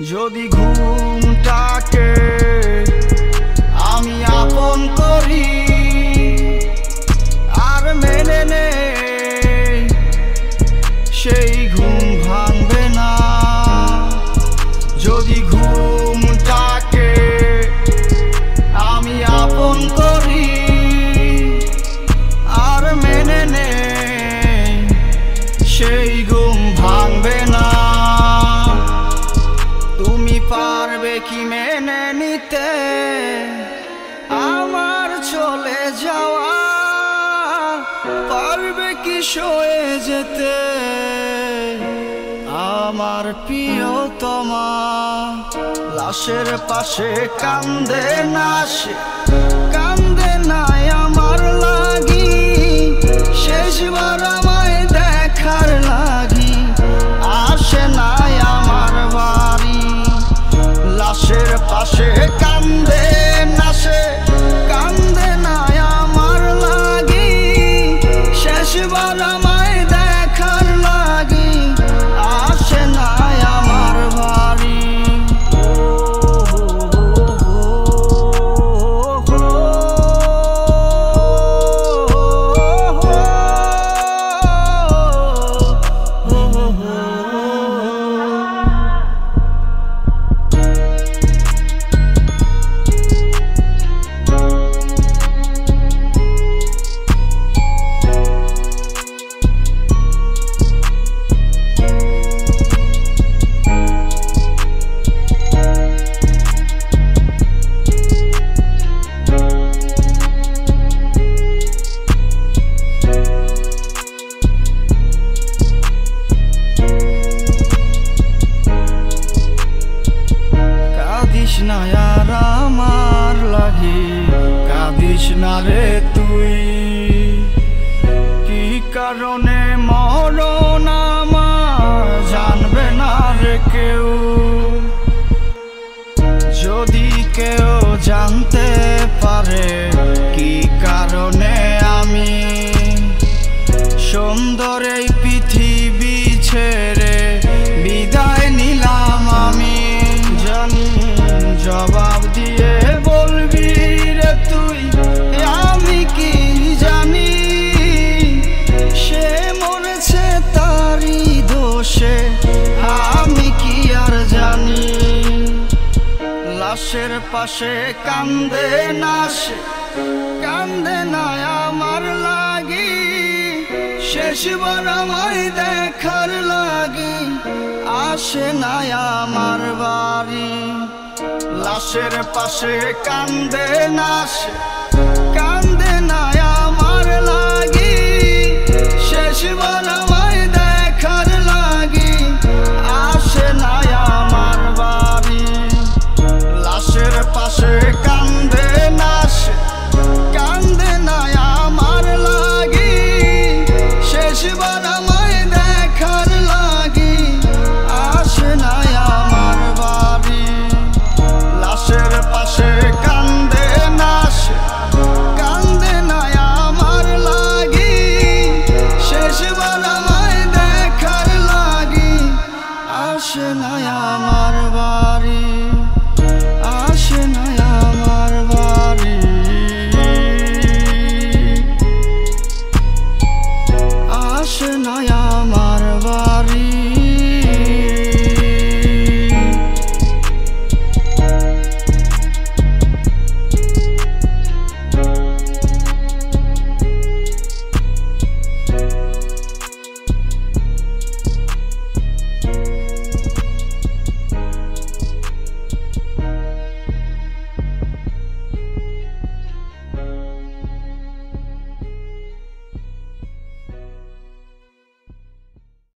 যদি ঘুমটাকে আমি আপন করি আর মেনে নেই, সেই ঘুম ভাঙবে না। যদি ঘুমটাকে আমি আপন করি আর মেনে নেই, সেই ঘুম ভাঙবে না। তুমি পারবে কি মেনে নিতে আমার চলে যাওয়া? পারবে কি সয়ে যেতে আমার প্রিয়তমা? লাশের পাশে কান্দে না সে, কান্দে নাই আমার লাগি, শেষবার আমায় দেখার লাগি আসে নাই আমার বাড়ি। লাশের পাশে কান্দে না সে, কান্দে নাই আমার লাগি, শেষবার আমায় দেখার লাগি আসে নাই আমার বাড়ি। কাঁদিস না আর আমার লাগি, কাঁদিস না রে তুই, কি কারণে মরণ আমার জানবে না রে কেউ। যদি কেউ জানতে পারে কি কারণে আমি সুন্দর এই পৃথিবী ছেড়ে বিদায় নিলাম, আমি জানি জবাব দিয়ে বলবি রে তুই আমি কি জানি, সে মরেছে তারই দোষে আমি কি আর জানি। লাশের পাশে কান্দে না সে, কান্দে না আমার লাগি, শেষবার আমায় দেখার লাগি আসে না আমার বাড়ি। লাশের পাশে কান্দে না সে,